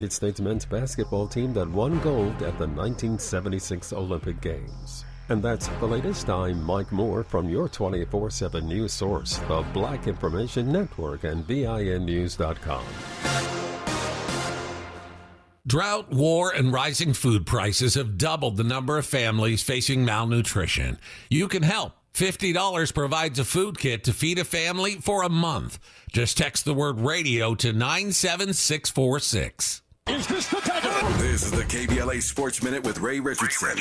United States men's basketball team that won gold at the 1976 Olympic Games. And that's the latest. I'm Mike Moore from your 24/7 news source, the Black Information Network and BINnews.com. Drought, war, and rising food prices have doubled the number of families facing malnutrition. You can help. $50 provides a food kit to feed a family for a month. Just text the word radio to 97646. Is this the time? This is the KBLA Sports Minute with Ray Richardson.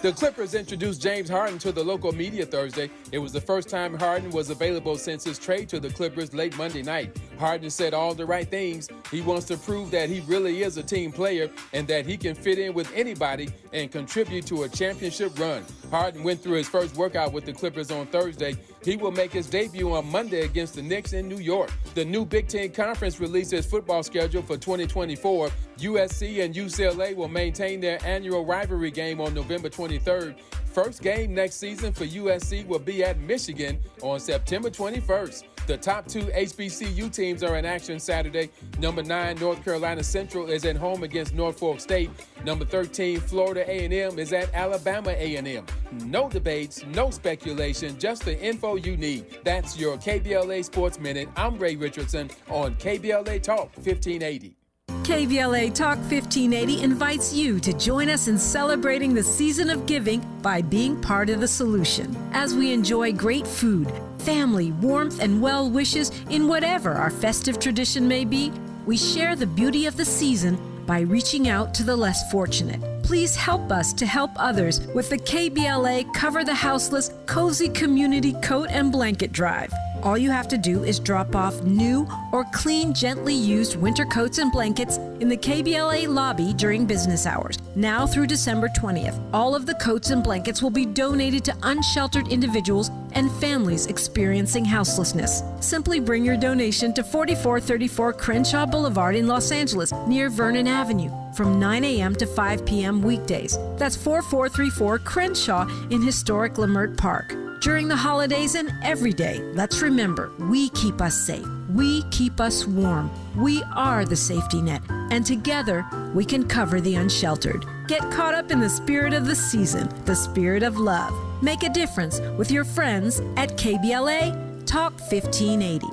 The Clippers introduced James Harden to the local media Thursday. It was the first time Harden was available since his trade to the Clippers late Monday night. Harden said all the right things. He wants to prove that he really is a team player and that he can fit in with anybody and contribute to a championship run. Harden went through his first workout with the Clippers on Thursday. He will make his debut on Monday against the Knicks in New York. The new Big Ten Conference released its football schedule for 2024. USC and UCLA will maintain their annual rivalry game on November 23rd. First game next season for USC will be at Michigan on September 21st. The top two HBCU teams are in action Saturday. Number 9, North Carolina Central is at home against Norfolk State. Number 13, Florida A&M is at Alabama A&M. No debates, no speculation, just the info you need. That's your KBLA Sports Minute. I'm Ray Richardson on KBLA Talk 1580. KBLA Talk 1580 invites you to join us in celebrating the season of giving by being part of the solution. As we enjoy great food, family, warmth, and well wishes in whatever our festive tradition may be, we share the beauty of the season by reaching out to the less fortunate. Please help us to help others with the KBLA Cover the Houseless Cozy Community Coat and Blanket Drive. All you have to do is drop off new or clean, gently used winter coats and blankets in the KBLA lobby during business hours. Now through December 20th, all of the coats and blankets will be donated to unsheltered individuals and families experiencing houselessness. Simply bring your donation to 4434 Crenshaw Boulevard in Los Angeles, near Vernon Avenue, from 9 a.m. to 5 p.m. weekdays. That's 4434 Crenshaw in historic Leimert Park. During the holidays and every day, let's remember, we keep us safe. We keep us warm. We are the safety net. And together, we can cover the unsheltered. Get caught up in the spirit of the season, the spirit of love. Make a difference with your friends at KBLA Talk 1580.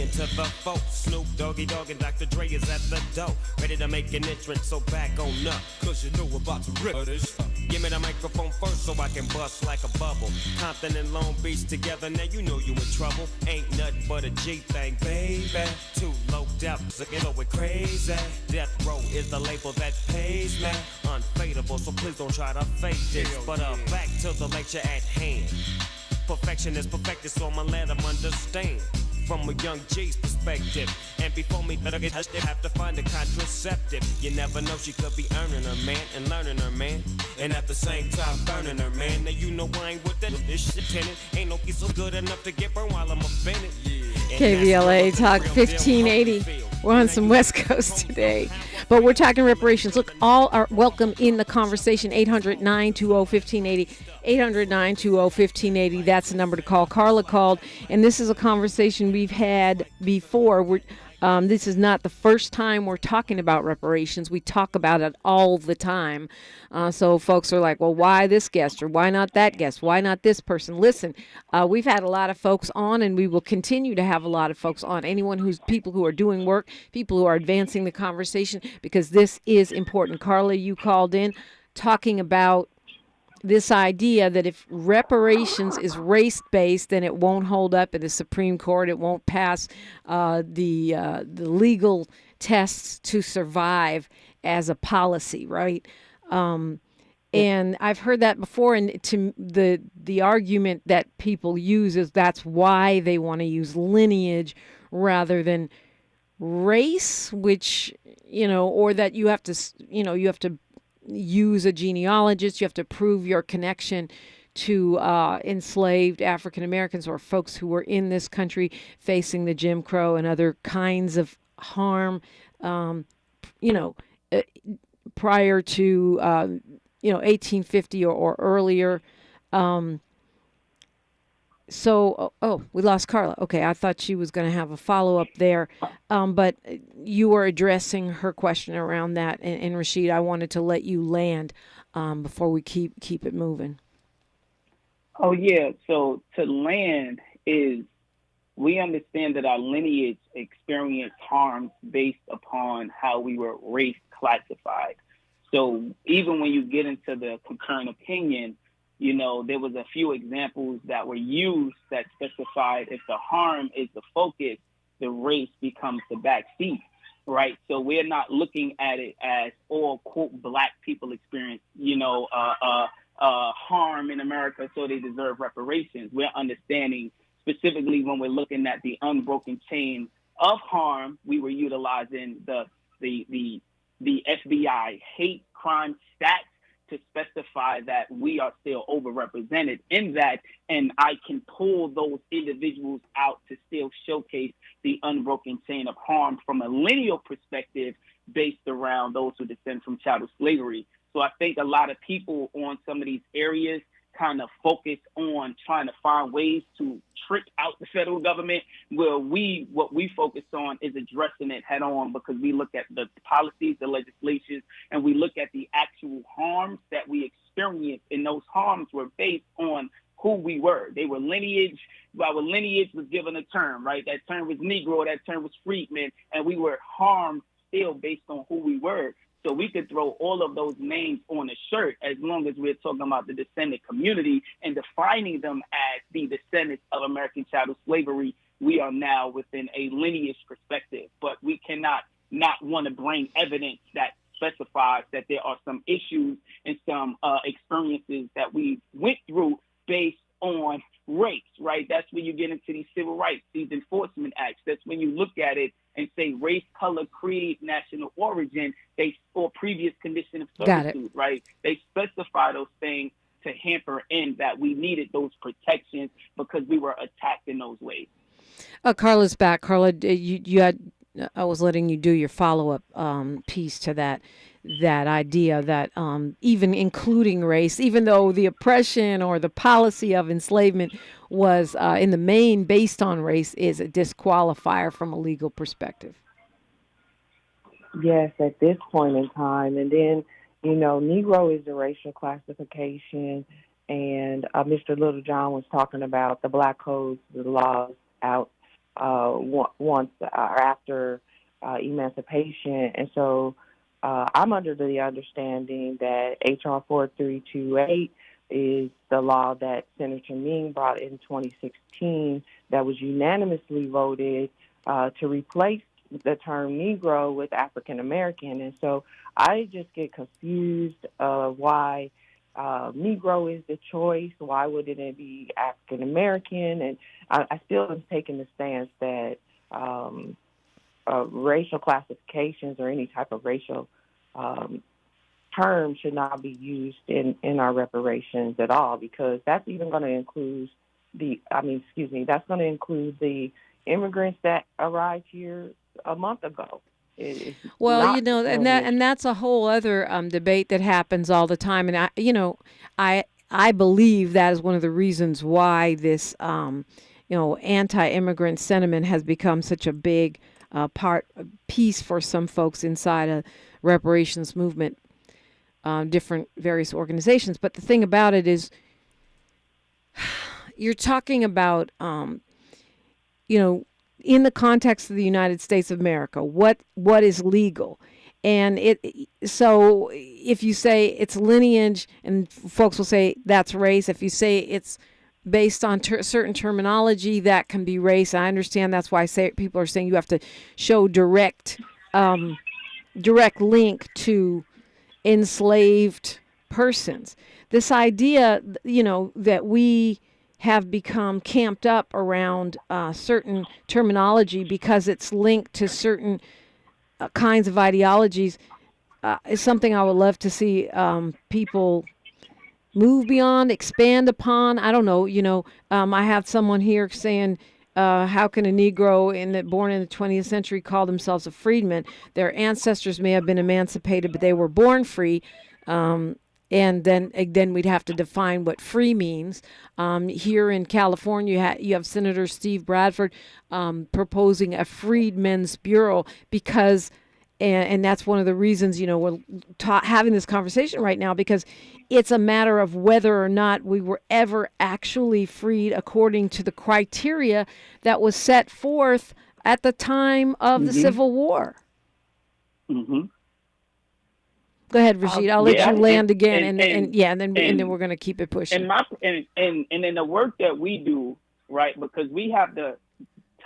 To the folks, Snoop Doggy Dogg and Dr. Dre is at the door, ready to make an entrance, so back on up, cause you know we're about to rip this. Give me the microphone first so I can bust like a bubble. Compton and Long Beach together, now you know you in trouble. Ain't nothing but a G thing, baby. Too low depth, so it crazy. Death Row is the label that pays me. Unfadable, so please don't try to fake this. But back to the lecture at hand. Perfection is perfected, so I'ma let them understand. From a young G's perspective. And before me better get touched, they have to find a contraceptive. You never know, she could be earning her man and learning her man. And at the same time burning her man. Now you know I ain't with that this shit tenant. Ain't no piece so good enough to get burned while I'm offended. KBLA Talk 1580. We're on some West Coast today, but we're talking reparations. Look, all are welcome in the conversation. 800-920-1580. 800-920-1580. That's the number to call. Carla called, and this is a conversation we've had before. This is not the first time we're talking about reparations. We talk about it all the time. So folks are like, well, why this guest or why not that guest? Why not this person? Listen, we've had a lot of folks on, and we will continue to have a lot of folks on. People who are doing work, people who are advancing the conversation, because this is important. Carla, you called in talking about this idea that if reparations is race-based, then it won't hold up in the Supreme Court. It won't pass the legal tests to survive as a policy, right? And I've heard that before, and to the argument that people use is that's why they want to use lineage rather than race, which, or that you have to use a genealogist, you have to prove your connection to enslaved African Americans or folks who were in this country facing the Jim Crow and other kinds of harm, you know, uh, prior to 1850 or earlier. Um, we lost Carla. Okay, I thought she was going to have a follow up there, but you were addressing her question around that, and Rashid, I wanted to let you land before we keep it moving. Oh yeah. So to land is we understand that our lineage experienced harms based upon how we were race classified. So even when you get into the concurrent opinion, there was a few examples that were used that specified if the harm is the focus, the race becomes the backseat, right? So we're not looking at it as all quote black people experience, harm in America, so they deserve reparations. We're understanding specifically when we're looking at the unbroken chain of harm, we were utilizing the FBI hate crime stats to specify that we are still overrepresented in that, and I can pull those individuals out to still showcase the unbroken chain of harm from a lineal perspective based around those who descend from chattel slavery. So I think a lot of people on some of these areas kind of focus on trying to find ways to trick out the federal government, where what we focus on is addressing it head on, because we look at the policies, the legislation, and we look at the actual harms that we experience, and those harms were based on who we were. They were lineage. Our lineage was given a term, right? That term was Negro, that term was freedman, and we were harmed still based on who we were. So we could throw all of those names on a shirt as long as we're talking about the descendant community and defining them as the descendants of American chattel slavery. We are now within a lineage perspective, but we cannot not want to bring evidence that specifies that there are some issues and some experiences that we went through based on race, right? That's when you get into these civil rights, these enforcement acts. That's when you look at it and say race, color, creed, national origin, or previous condition of servitude, right? They specify those things to hamper in that we needed those protections because we were attacked in those ways. Carla's back. Carla, you had. I was letting you do your follow-up piece to that idea that even including race, even though the oppression or the policy of enslavement was in the main based on race, is a disqualifier from a legal perspective. Yes, at this point in time. And then, Negro is a racial classification. And Mr. Littlejohn was talking about the black codes, the laws out once or after emancipation. And so I'm under the understanding that H.R. 4328 is the law that Senator Ming brought in 2016 that was unanimously voted to replace the term Negro with African American. And so I just get confused of why Negro is the choice. Why wouldn't it be African American? And I still am taking the stance that racial classifications or any type of racial term should not be used in our reparations at all, because that's even going to include that's going to include the immigrants that arrived here a month ago. Well, and that's a whole other debate that happens all the time, and I believe that is one of the reasons why this anti-immigrant sentiment has become such a big piece for some folks inside a reparations movement, different various organizations. But the thing about it is, you're talking about in the context of the United States of America, what is legal. And so if you say it's lineage, and folks will say that's race. If you say it's based on certain terminology, that can be race. I understand that's why people are saying you have to show direct link to enslaved persons. This idea, that we have become camped up around certain terminology because it's linked to certain kinds of ideologies is something I would love to see people move beyond, expand upon. I don't know, I have someone here saying how can a Negro born in the 20th century call themselves a freedman? Their ancestors may have been emancipated, but they were born free. And then we'd have to define what free means. Here in California, you have Senator Steve Bradford proposing a Freedmen's Bureau because, and that's one of the reasons, we're having this conversation right now, because it's a matter of whether or not we were ever actually freed according to the criteria that was set forth at the time of the Civil War. Mm-hmm. Go ahead, Rashid. I'll let you land again, and then we're going to keep it pushing. And in the work that we do, right, because we have to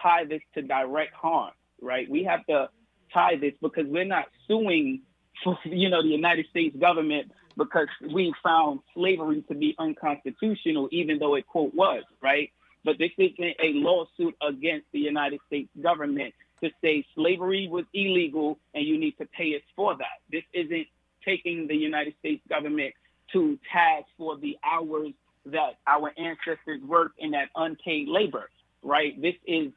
tie this to direct harm, right? We have to tie this because we're not suing for, the United States government because we found slavery to be unconstitutional, even though it, quote, was, right? But this isn't a lawsuit against the United States government to say slavery was illegal and you need to pay us for that. This isn't taking the United States government to task for the hours that our ancestors worked in that unpaid labor, right? This is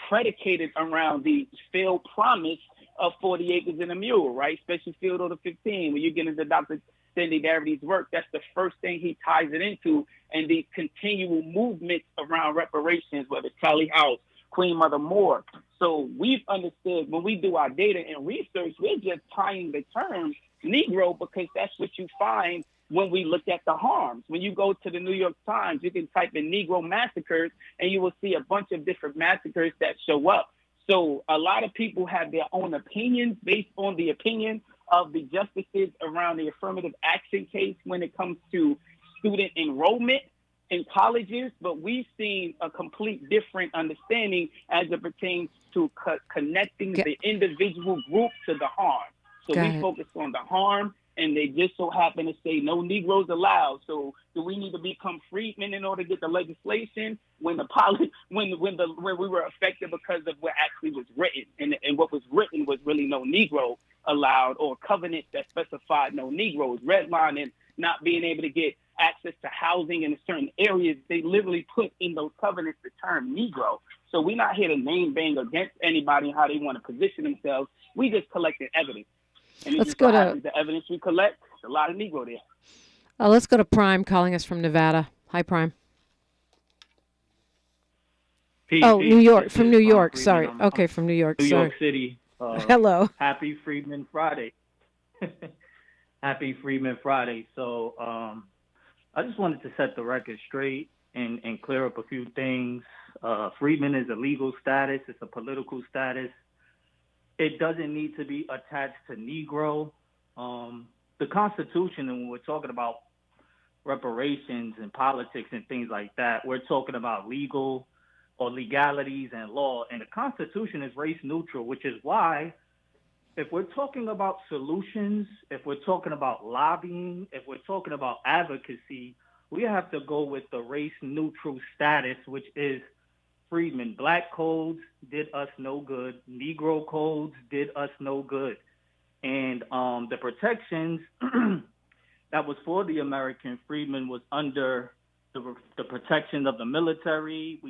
predicated around the failed promise of 40 acres and a mule, right? Special Field Order 15. When you get into Dr. Cindy Darity's work, that's the first thing he ties it into, and these continual movements around reparations, whether it's Sally House, Queen Mother Moore. So we've understood when we do our data and research, we're just tying the term Negro because that's what you find when we look at the harms. When you go to the New York Times, you can type in Negro massacres and you will see a bunch of different massacres that show up. So a lot of people have their own opinions based on the opinion of the justices around the affirmative action case when it comes to student enrollment in colleges, but we've seen a complete different understanding as it pertains to connecting the individual group to the harm. So we focus on the harm, and they just so happen to say no Negroes allowed. So do we need to become freedmen in order to get the legislation when when we were affected because of what actually was written, and what was written was really no Negro allowed, or covenants that specified no Negroes, redlining, not being able to get access to housing in certain areas. They literally put in those covenants the term Negro. So we're not here to name bang against anybody and how they want to position themselves. We just collected evidence. And let's go to the evidence we collect. A lot of Negro there. Let's go to Prime calling us from Nevada. Hi, Prime. Peace, New York. From New York. Sorry. Okay, from New York. New York City. Hello. Happy Freedman Friday. Happy Freedman Friday. So I just wanted to set the record straight and clear up a few things. Freedman is a legal status. It's a political status. It doesn't need to be attached to Negro. The Constitution, and when we're talking about reparations and politics and things like that, we're talking about legal or legalities and law. And the Constitution is race neutral, which is why if we're talking about solutions, if we're talking about lobbying, if we're talking about advocacy, we have to go with the race neutral status, which is freedmen. Black codes did us no good. Negro codes did us no good. And the protections that was for the American freedmen was under the protection of the military.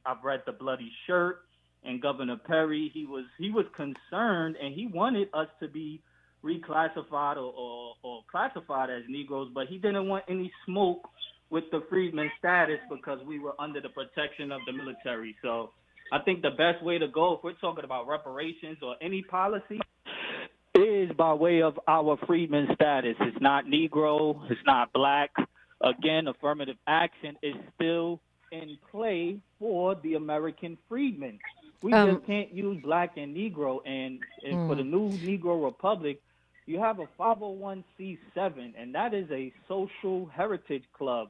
I've read The Bloody Shirt, and Governor Perry, he was concerned, and he wanted us to be reclassified or classified as Negroes, but he didn't want any smoke with the freedman status because we were under the protection of the military. So I think the best way to go, if we're talking about reparations or any policy, is by way of our freedman status. It's not Negro. It's not Black. Again, affirmative action is still in play for the American freedmen. We just can't use Black and Negro. And for the new Negro Republic, you have a 501c7, and that is a social heritage club.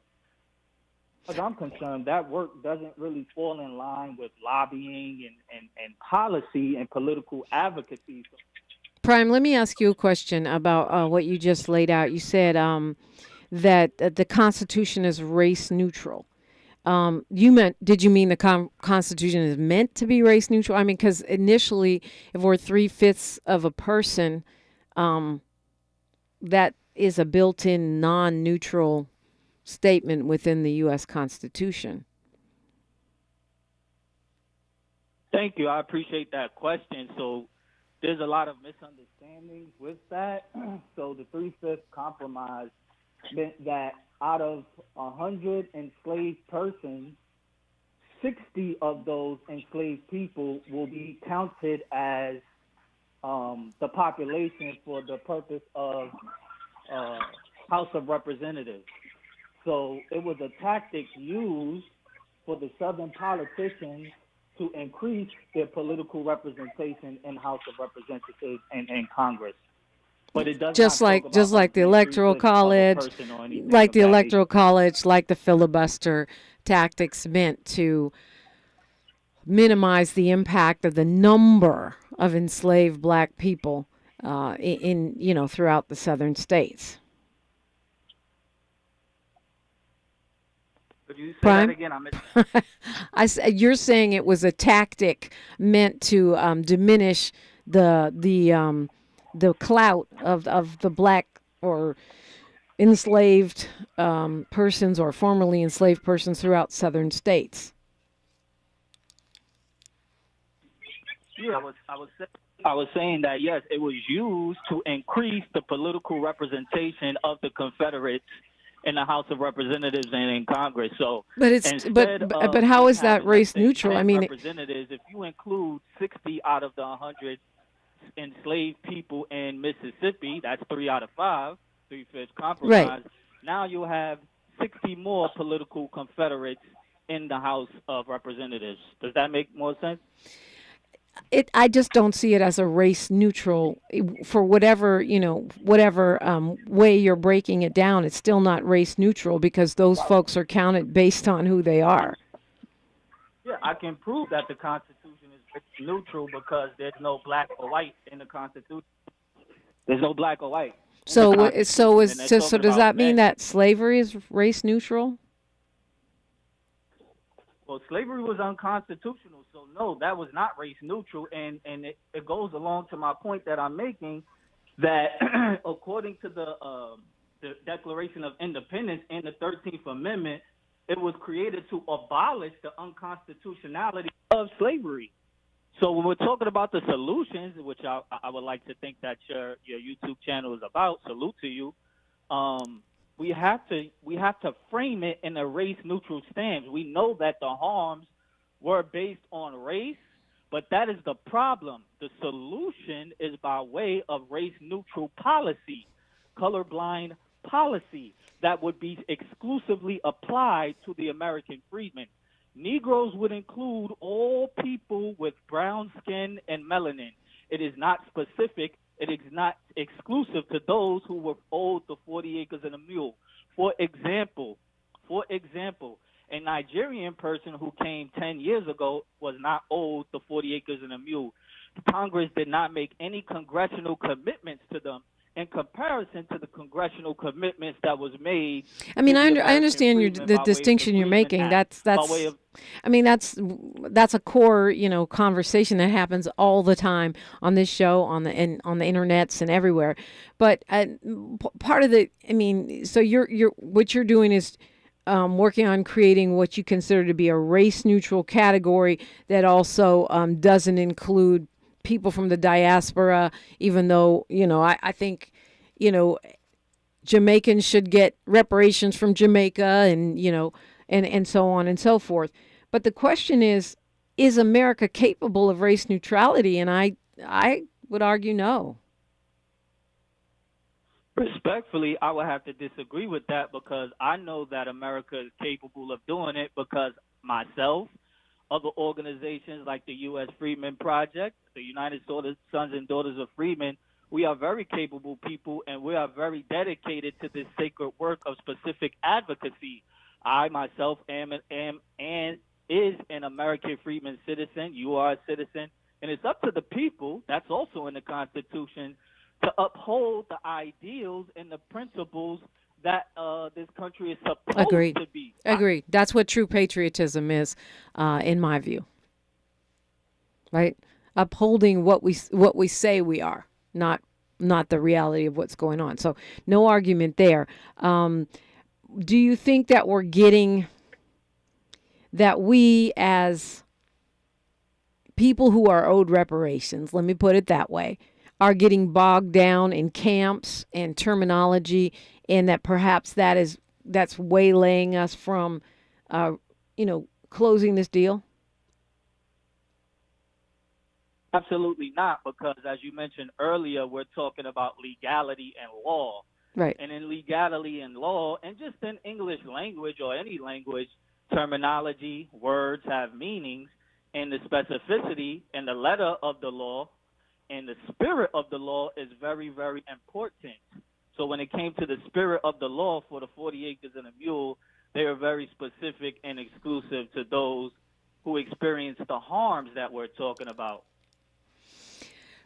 As I'm concerned, that work doesn't really fall in line with lobbying and policy and political advocacy. Prime, let me ask you a question about what you just laid out. You said that the Constitution is race neutral. Did you mean the Constitution is meant to be race neutral? I mean, because initially, if we're 3/5 of a person, that is a built-in non-neutral statement within the U.S. Constitution. Thank you. I appreciate that question. So there's a lot of misunderstandings with that. So the 3/5 compromise meant that out of 100 enslaved persons, 60 of those enslaved people will be counted as the population for the purpose of House of Representatives. So it was a tactic used for the Southern politicians to increase their political representation in House of Representatives and in Congress. But it does just like the Electoral College, like the filibuster tactics meant to minimize the impact of the number of enslaved black people in throughout the southern states. Could you say Prime? that again? I missed. You're saying it was a tactic meant to diminish the clout of the black or enslaved persons or formerly enslaved persons throughout southern states. Yeah, I was saying that, yes, it was used to increase the political representation of the Confederates in the House of Representatives and in Congress. So, but how is that race neutral? I mean, representatives, if you include 60 out of the 100 enslaved people in Mississippi, that's 3 out of 5, 3/5 compromise. Right. Now you have 60 more political Confederates in the House of Representatives. Does that make more sense? I just don't see it as a race neutral for whatever way you're breaking it down. It's still not race neutral because those folks are counted based on who they are. Yeah, I can prove that the Constitution is race neutral because there's no black or white in the Constitution. There's no black or white. So does that mean that slavery is race neutral? Well, slavery was unconstitutional, so no, that was not race neutral, and it goes along to my point that I'm making that according to the Declaration of Independence and the 13th Amendment, it was created to abolish the unconstitutionality of slavery. So when we're talking about the solutions, which I would like to think that your YouTube channel is about, salute to you. We have to frame it in a race neutral stance. We know that the harms were based on race, but that is the problem. The solution is by way of race neutral policy, colorblind policy that would be exclusively applied to the American freedmen. Negroes would include all people with brown skin and melanin. It is not specific. It is not exclusive to those who were owed the 40 acres and a mule. For example, a Nigerian person who came 10 years ago was not owed the 40 acres and a mule. Congress did not make any congressional commitments to them in comparison to the congressional commitments that was made. I mean, I understand the distinction you're making. That's a core, conversation that happens all the time on this show, on the internets and everywhere. But part of so what you're doing is working on creating what you consider to be a race neutral category that also doesn't include people from the diaspora, even though, I think, Jamaicans should get reparations from Jamaica and, and so on and so forth. But the question is America capable of race neutrality? And I would argue no. Respectfully, I would have to disagree with that because I know that America is capable of doing it because myself, other organizations like the U.S. Freedmen Project, the United Sons and Daughters of Freedmen, we are very capable people, and we are very dedicated to this sacred work of specific advocacy. I myself am an American freedman citizen. You are a citizen. And it's up to the people, that's also in the Constitution, to uphold the ideals and the principles that this country is supposed to be. Agreed. That's what true patriotism is, in my view. Right? Upholding what we say we are, not the reality of what's going on. So no argument there. Do you think that we're getting that we as people who are owed reparations, let me put it that way, are getting bogged down in camps and terminology, and that perhaps that's waylaying us from, closing this deal? Absolutely not, because as you mentioned earlier, we're talking about legality and law. Right. And in legality and law, and just in English language or any language, terminology, words have meanings, and the specificity and the letter of the law and the spirit of the law is very, very important. So when it came to the spirit of the law for the 40 acres and a mule, they were very specific and exclusive to those who experienced the harms that we're talking about.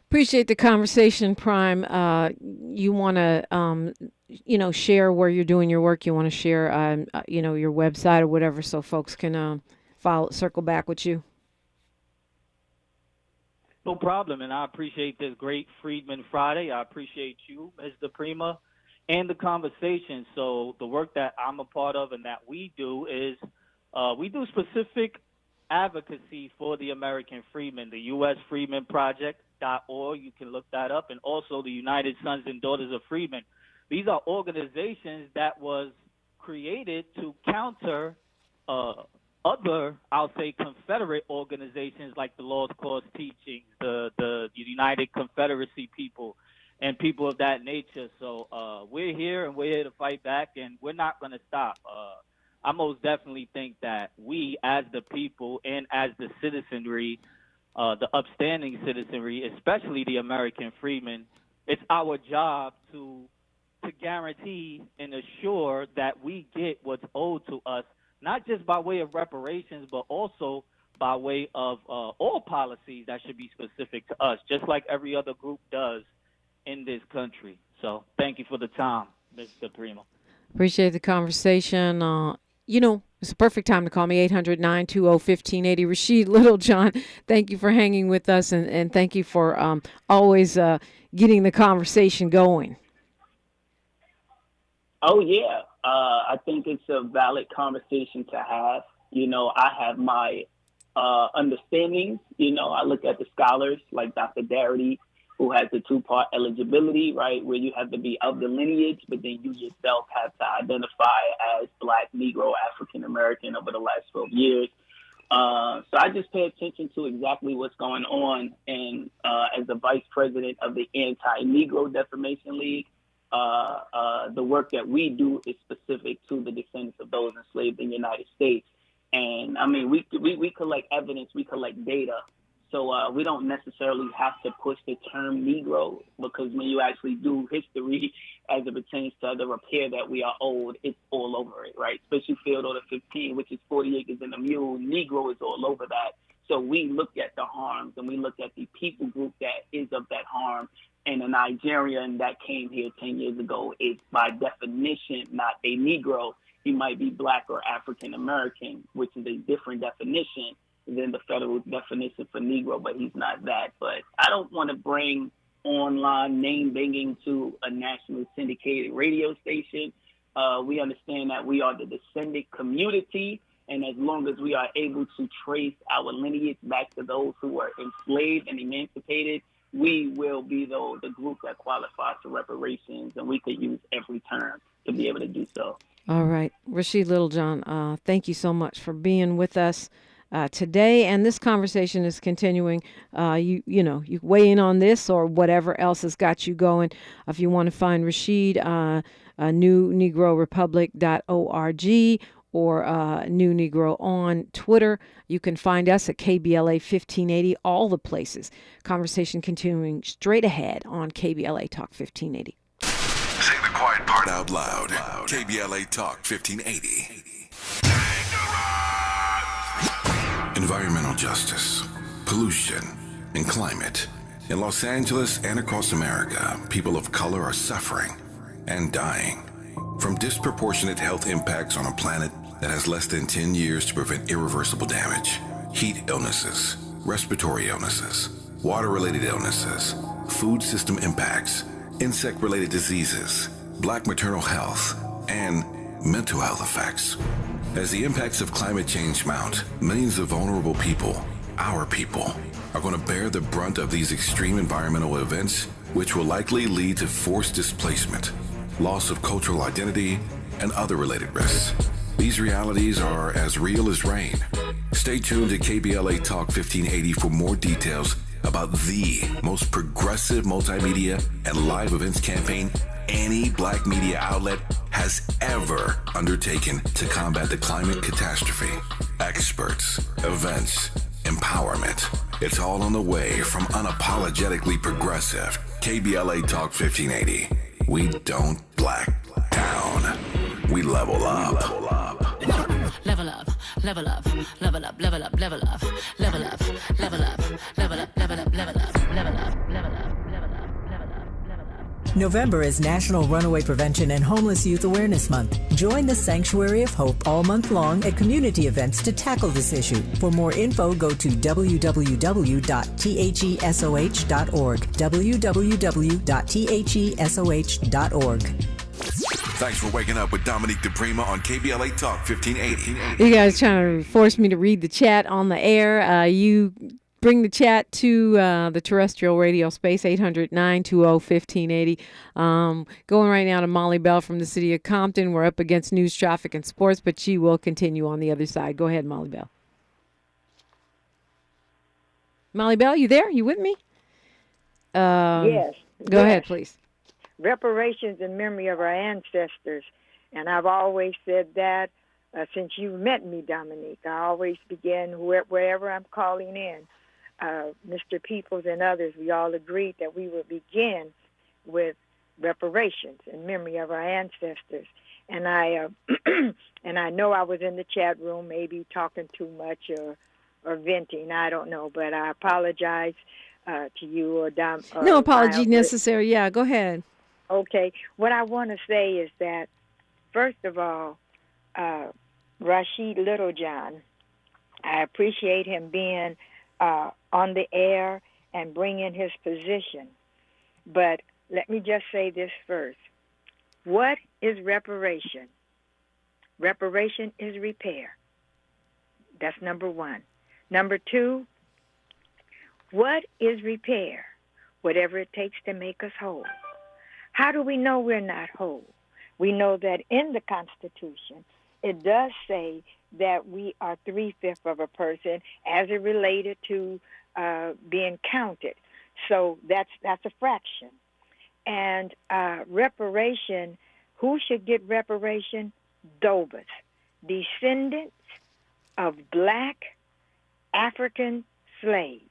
Appreciate the conversation, Prime. You want to, share where you're doing your work. You want to share, your website or whatever, so folks can circle back with you. No problem, and I appreciate this great Freedman Friday. I appreciate you, Mr. Prima, and the conversation. So the work that I'm a part of and that we do is we do specific advocacy for the American freedmen, the U.S. Freedmen Project.org. You can look that up, and also the United Sons and Daughters of Freedmen. These are organizations that was created to counter other, I'll say, Confederate organizations like the Lost Cause Teachings, the United Confederacy people, and people of that nature. So we're here, and we're here to fight back, and we're not going to stop. I most definitely think that we, as the people and as the citizenry, the upstanding citizenry, especially the American freedmen, it's our job to guarantee and assure that we get what's owed to us, not just by way of reparations, but also by way of all policies that should be specific to us, just like every other group does in this country. So thank you for the time, Mr. Primo. Appreciate the conversation. It's a perfect time to call me, 800-920-1580. Rashid Littlejohn, thank you for hanging with us, and thank you for always getting the conversation going. Oh, yeah. I think it's a valid conversation to have. I have my understandings. I look at the scholars like Dr. Darity, who has the two-part eligibility, right, where you have to be of the lineage, but then you yourself have to identify as Black, Negro, African-American over the last 12 years. So I just pay attention to exactly what's going on. And as the vice president of the Anti-Negro Defamation League, the work that we do is specific to the descendants of those enslaved in the United States. And, I mean, we collect evidence, we collect data. So we don't necessarily have to push the term Negro, because when you actually do history as it pertains to the repair that we are owed, it's all over it, right? Especially Field Order 15, which is 40 acres and a mule. Negro is all over that. So we look at the harms, and we look at the people group that is of that harm. And a Nigerian that came here 10 years ago is by definition not a Negro. He might be Black or African American, which is a different definition than the federal definition for Negro, but he's not that. But I don't want to bring online name banging to a national syndicated radio station. We understand that we are the descendant community, and as long as we are able to trace our lineage back to those who were enslaved and emancipated, we will be the group that qualifies for reparations, and we could use every term to be able to do so. All right. Rashid Littlejohn, thank you so much for being with us today, and this conversation is continuing. You weigh in on this or whatever else has got you going. If you want to find Rashid, newnegrorepublic.org or New Negro on Twitter. You can find us at KBLA 1580, all the places. Conversation continuing straight ahead on KBLA Talk 1580. Say the quiet part out loud. KBLA Talk 1580. Environmental justice, pollution, and climate. In Los Angeles and across America, people of color are suffering and dying from disproportionate health impacts on a planet that has less than 10 years to prevent irreversible damage. Heat illnesses, respiratory illnesses, water-related illnesses, food system impacts, insect-related diseases, Black maternal health, and mental health effects. As the impacts of climate change mount, millions of vulnerable people, our people, are going to bear the brunt of these extreme environmental events, which will likely lead to forced displacement, loss of cultural identity, and other related risks. These realities are as real as rain. Stay tuned to KBLA Talk 1580 for more details about the most progressive multimedia and live events campaign any black media outlet has ever undertaken to combat the climate catastrophe. Experts, events, empowerment. It's all on the way from unapologetically progressive. KBLA Talk 1580. We don't black down. We level up. Level up, level up, level up, level up, level up, level up, level up, level up, level up, level up, level up, level up, level up. November is National Runaway Prevention and Homeless Youth Awareness Month. Join the Sanctuary of Hope all month long at community events to tackle this issue. For more info, go to www.thesoh.org. www.thesoh.org. Thanks for waking up with Dominique DePrima on KBLA Talk 1580. You guys trying to force me to read the chat on the air. You bring the chat to the terrestrial radio space, 800-920-1580. Going right now to Molly Bell from the city of Compton. We're up against news, traffic, and sports, but she will continue on the other side. Go ahead, Molly Bell. Molly Bell, you there? You with me? Yes. Go ahead, please. Reparations in memory of our ancestors. And I've always said that since you met me, Dominique. I always begin wherever I'm calling in. Mr. Peoples and others, we all agreed that we would begin with reparations in memory of our ancestors. And I and I know I was in the chat room maybe talking too much or venting, I don't know, but I apologize to you or Dom. No apology necessary. Yeah, go ahead. Okay. What I want to say is that, first of all, Rashid Littlejohn, I appreciate him being on the air and bringing his position. But let me just say this first. What is reparation? Reparation is repair. That's number one. Number two, what is repair? Whatever it takes to make us whole. How do we know we're not whole? We know that in the Constitution, it does say that we are 3/5 of a person as it related to being counted. So that's a fraction. And reparation, who should get reparation? Dobas, descendants of black African slaves.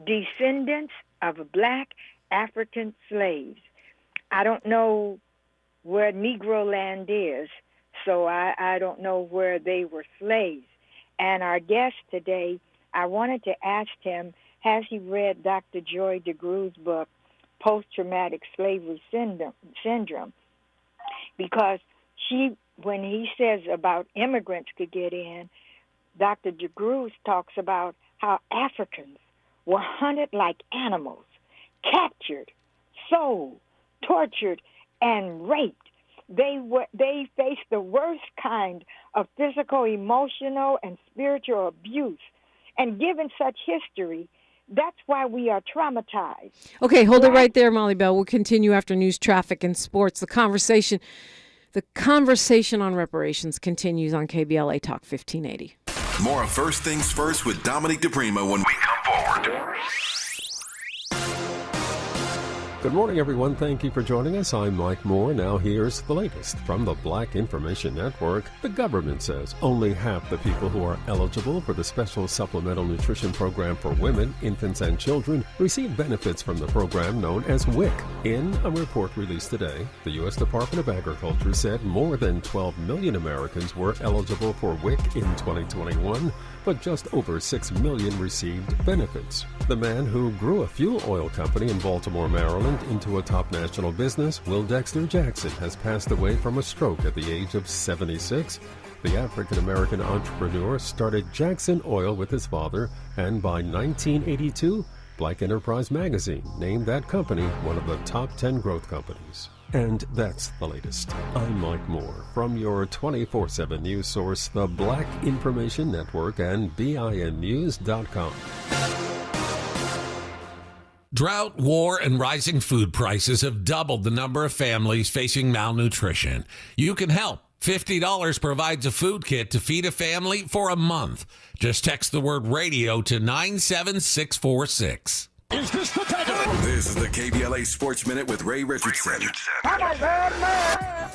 Descendants of black African slaves. I don't know where Negro land is, so I don't know where they were slaves. And our guest today, I wanted to ask him, has he read Dr. Joy DeGruy's book, Post-Traumatic Slavery Syndrome? Because when he says about immigrants could get in, Dr. DeGruy talks about how Africans were hunted like animals, captured, sold, tortured, and raped. They faced the worst kind of physical, emotional, and spiritual abuse. And given such history, that's why we are traumatized. Okay, hold it right there, Molly Bell. We'll continue after news, traffic, and sports. The conversation on reparations continues on KBLA Talk 1580. More of First Things First with Dominique DePrima when we come forward. Good morning, everyone. Thank you for joining us. I'm Mike Moore. Now here's the latest from the Black Information Network. The government says only half the people who are eligible for the Special Supplemental Nutrition Program for women, infants, and children receive benefits from the program known as WIC. In a report released today, the U.S. Department of Agriculture said more than 12 million Americans were eligible for WIC in 2021, but just over 6 million received benefits. The man who grew a fuel oil company in Baltimore, Maryland, into a top national business, Will Dexter Jackson, has passed away from a stroke at the age of 76. The African-American entrepreneur started Jackson Oil with his father, and by 1982, Black Enterprise magazine named that company one of the top 10 growth companies. And that's the latest. I'm Mike Moore from your 24/7 news source, the Black Information Network, and BINnews.com. Drought, war, and rising food prices have doubled the number of families facing malnutrition. You can help. $50 provides a food kit to feed a family for a month. Just text the word radio to 97646. Is this the title? This is the KBLA Sports Minute with Ray Richardson.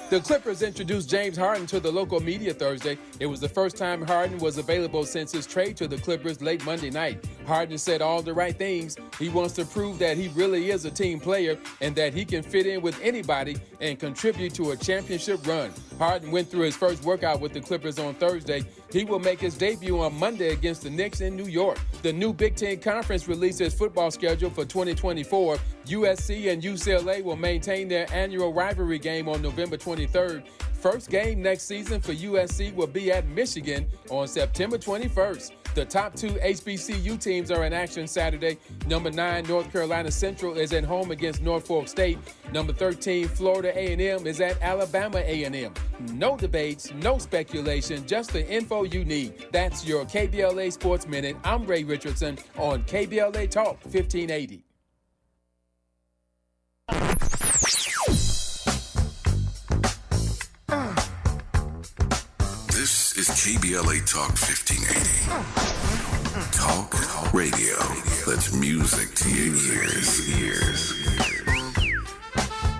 The Clippers introduced James Harden to the local media Thursday. It was the first time Harden was available since his trade to the Clippers late Monday night. Harden said all the right things. He wants to prove that he really is a team player and that he can fit in with anybody and contribute to a championship run. Harden went through his first workout with the Clippers on Thursday. He will make his debut on Monday against the Knicks in New York. The new Big Ten Conference released its football schedule for 2024. USC and UCLA will maintain their annual rivalry game on November 23rd. First game next season for USC will be at Michigan on September 21st. The top two HBCU teams are in action Saturday. Number 9, North Carolina Central is at home against Norfolk State. Number 13, Florida A&M is at Alabama A&M. No debates, no speculation, just the info you need. That's your KBLA Sports Minute. I'm Ray Richardson on KBLA Talk 1580. This is KBLA Talk 1580. Talk radio. That's music to your ears.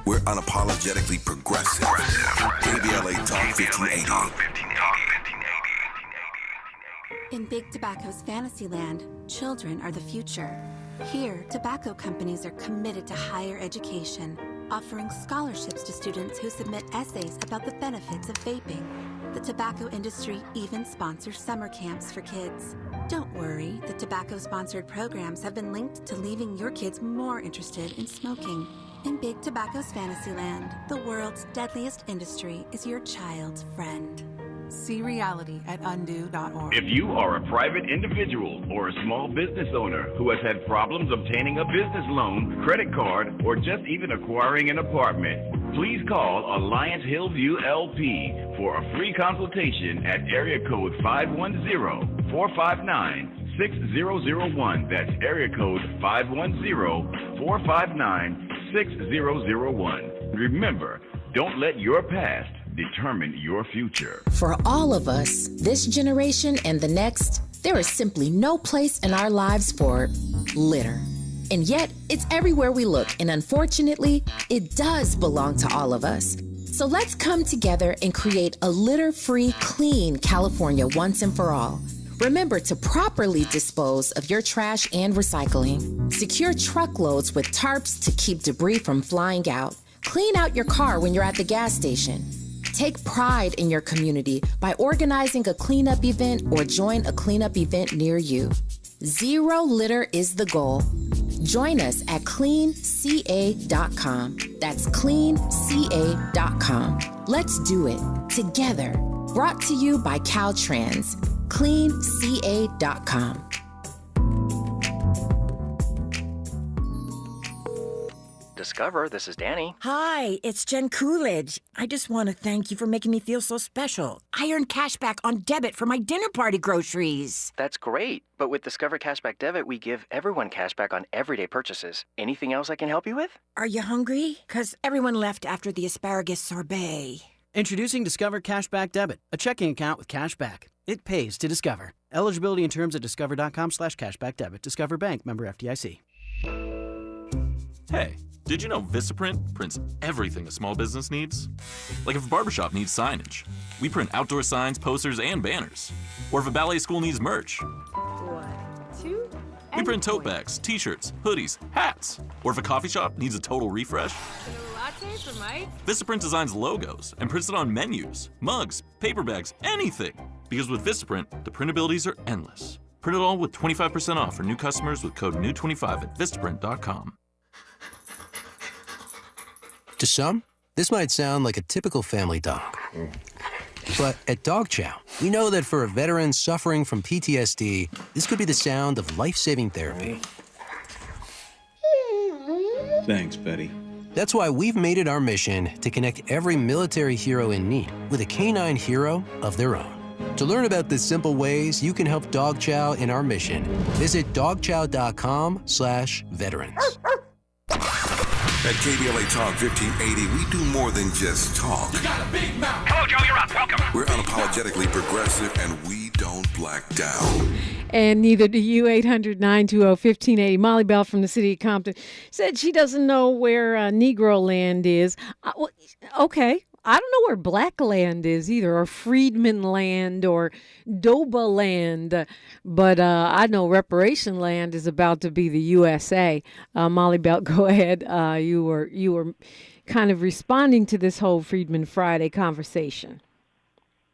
We're unapologetically progressive. KBLA Talk 1580. In Big Tobacco's Fantasyland, children are the future. Here, tobacco companies are committed to higher education, offering scholarships to students who submit essays about the benefits of vaping. The tobacco industry even sponsors summer camps for kids. Don't worry, the tobacco-sponsored programs have been linked to leaving your kids more interested in smoking. In Big Tobacco's Fantasyland, the world's deadliest industry is your child's friend. See reality at undo.org. If you are a private individual or a small business owner who has had problems obtaining a business loan, credit card, or just even acquiring an apartment, please call Alliance Hillview LP for a free consultation at area code 510-459-6001. That's area code 510-459-6001. Remember, don't let your past determine your future. For all of us, this generation and the next, there is simply no place in our lives for litter. And yet, it's everywhere we look, and unfortunately, it does belong to all of us. So let's come together and create a litter-free, clean California once and for all. Remember to properly dispose of your trash and recycling. Secure truckloads with tarps to keep debris from flying out. Clean out your car when you're at the gas station. Take pride in your community by organizing a cleanup event or join a cleanup event near you. Zero litter is the goal. Join us at cleanca.com. That's cleanca.com. Let's do it together. Brought to you by Caltrans. cleanca.com. Discover, this is Danny. Hi, it's Jen Coolidge. I just want to thank you for making me feel so special. I earned cash back on debit for my dinner party groceries. That's great. But with Discover Cashback Debit, we give everyone cash back on everyday purchases. Anything else I can help you with? Are you hungry? 'Cause everyone left after the asparagus sorbet. Introducing Discover Cashback Debit, a checking account with cash back. It pays to Discover. Eligibility and terms at discover.com/cashbackdebit. Discover Bank, member FDIC. Hey, did you know Vistaprint prints everything a small business needs? Like if a barbershop needs signage, we print outdoor signs, posters, and banners. Or if a ballet school needs merch, 1, 2, we print tote bags, t-shirts, hoodies, hats. Or if a coffee shop needs a total refresh, latte for Mike. Vistaprint designs logos and prints it on menus, mugs, paper bags, anything. Because with Vistaprint, the printabilities are endless. Print it all with 25% off for new customers with code NEW25 at Vistaprint.com. To some, this might sound like a typical family dog. But at Dog Chow, we know that for a veteran suffering from PTSD, this could be the sound of life-saving therapy. Thanks, Betty. That's why we've made it our mission to connect every military hero in need with a canine hero of their own. To learn about the simple ways you can help Dog Chow in our mission, visit dogchow.com/veterans. At KBLA Talk 1580, we do more than just talk. You got a big mouth. Hello, Joe, you're up. Welcome. We're unapologetically progressive, and we don't black down. And neither do you. 800-920-1580. Molly Bell from the city of Compton said she doesn't know where Negro land is. Well, okay. I don't know where black land is either, or freedman land, or Doba land. But I know reparation land is about to be the USA. Molly Bell, go ahead. You were kind of responding to this whole Freedman Friday conversation.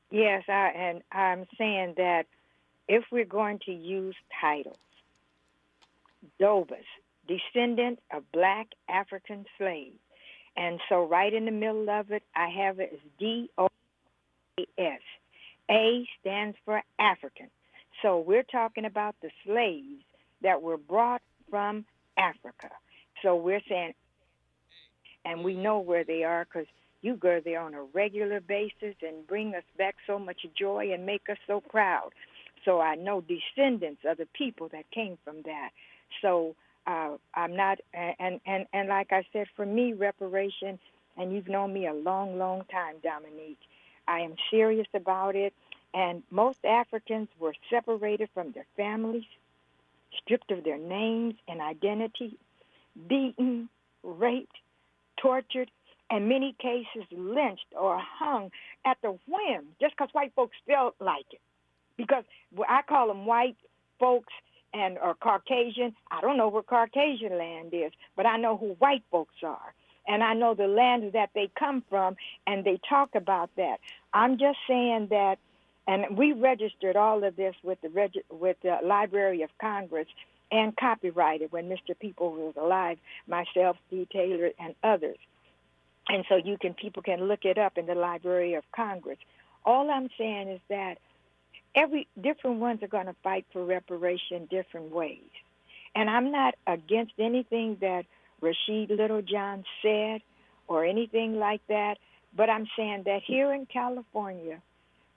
Yes, and I'm saying that if we're going to use titles, Dobas, descendant of black African slaves. And so right in the middle of it, I have it as D-O-A-S. A stands for African. So we're talking about the slaves that were brought from Africa. So we're saying, and we know where they are because you go there on a regular basis and bring us back so much joy and make us so proud. So I know descendants of the people that came from that. So I'm not, and like I said, for me, reparation, and you've known me a long, long time, Dominique, I am serious about it. And most Africans were separated from their families, stripped of their names and identity, beaten, raped, tortured, in many cases lynched or hung at the whim just because white folks felt like it. Because I call them white folks or Caucasian. I don't know where Caucasian land is, but I know who white folks are. And I know the lands that they come from, and they talk about that. I'm just saying that, and we registered all of this with the Library of Congress and copyrighted when Mr. People was alive, myself, Steve Taylor, and others. And so people can look it up in the Library of Congress. All I'm saying is that different ones are going to fight for reparation different ways. And I'm not against anything that Rashid Littlejohn said or anything like that, but I'm saying that here in California,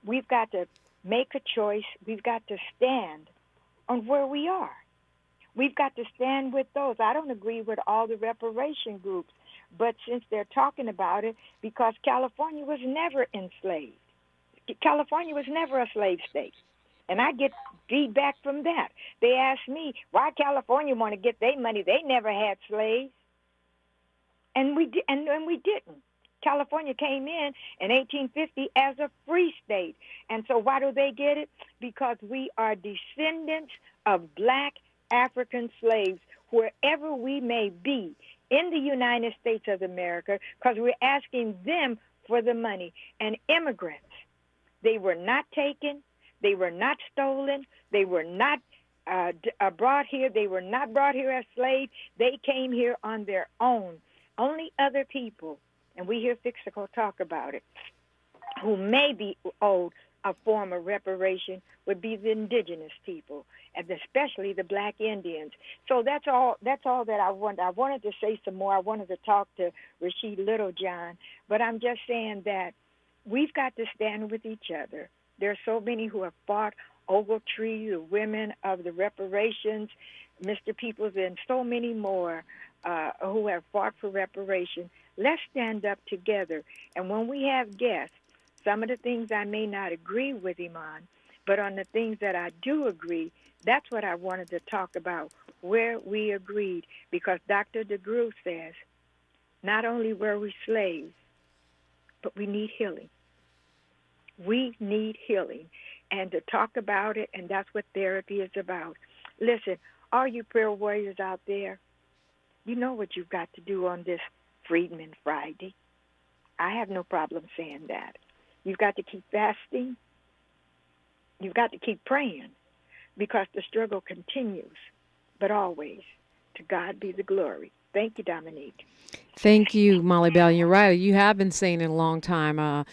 we've got to make a choice. We've got to stand on where we are. We've got to stand with those. I don't agree with all the reparation groups, but since they're talking about it, because California was never enslaved. California was never a slave state. And I get feedback from that. They ask me, why California want to get their money? They never had slaves. And we didn't. California came in 1850 as a free state. And so why do they get it? Because we are descendants of black African slaves wherever we may be in the United States of America, because we're asking them for the money. And immigrants, they were not taken. They were not stolen. They were not brought here. They were not brought here as slaves. They came here on their own. Only other people, and we hear Fixico talk about it, who may be owed a form of reparation would be the indigenous people, and especially the black Indians. So that's all that I wanted. I wanted to say some more. I wanted to talk to Rashid Littlejohn, but I'm just saying that we've got to stand with each other. There are so many who have fought, Ogletree, the women of the reparations, Mr. Peoples, and so many more who have fought for reparation. Let's stand up together. And when we have guests, some of the things I may not agree with him on, but on the things that I do agree, that's what I wanted to talk about, where we agreed. Because Dr. DeGruy says, not only were we slaves, but we need healing. We need healing, and to talk about it, and that's what therapy is about. Listen, all you prayer warriors out there, you know what you've got to do on this Freedman Friday. I have no problem saying that. You've got to keep fasting. You've got to keep praying, because the struggle continues, but always, to God be the glory. Thank you, Dominique. Thank you, Molly Bell. You're right. You have been saying it a long time.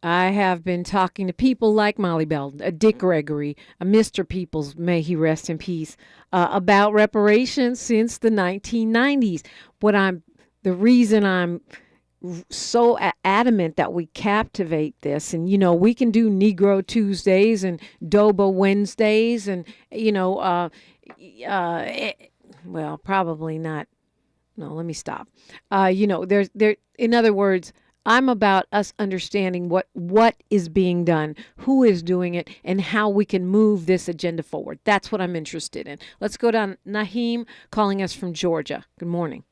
I have been talking to people like Molly Bell, Dick Gregory, Mr. Peoples, may he rest in peace, about reparations since the 1990s. The reason I'm so adamant that we captivate this, and we can do Negro Tuesdays and Doba Wednesdays, and well, probably not No, let me stop. In other words, I'm about us understanding what is being done, who is doing it, and how we can move this agenda forward. That's what I'm interested in. Let's go down. Naheem calling us from Georgia. Good morning.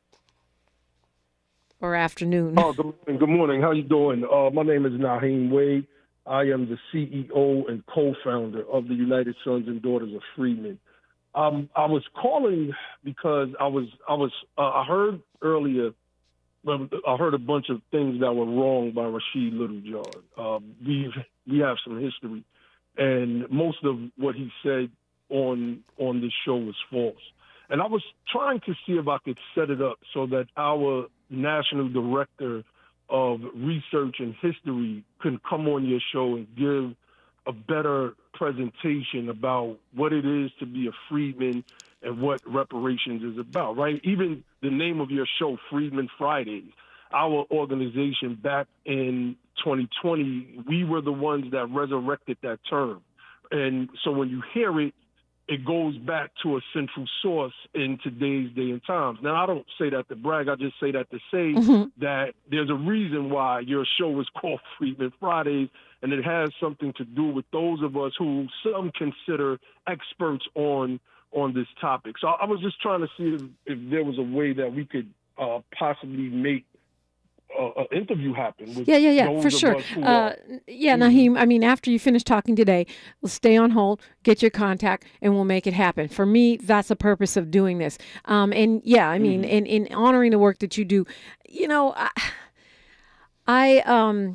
Or afternoon. Oh, good morning. How you doing? My name is Naheem Wade. I am the CEO and co-founder of the United Sons and Daughters of Freedmen. I was calling because I heard earlier. I heard a bunch of things that were wrong by Rashid Littlejohn. We have some history, and most of what he said on this show was false. And I was trying to see if I could set it up so that our national director of research and history can come on your show and give a better presentation about what it is to be a freedman and what reparations is about, right? Even the name of your show, Freedmen Fridays, our organization back in 2020, we were the ones that resurrected that term. And so when you hear it, it goes back to a central source in today's day and times. Now, I don't say that to brag. I just say that to say that there's a reason why your show is called Freedmen Fridays, and it has something to do with those of us who some consider experts on this topic. So I was just trying to see if there was a way that we could possibly make an interview happen with those for of sure. us who are, Naheem, I mean, after you finish talking today, we'll stay on hold, get your contact, and we'll make it happen. For me, that's the purpose of doing this. And in honoring the work that you do, I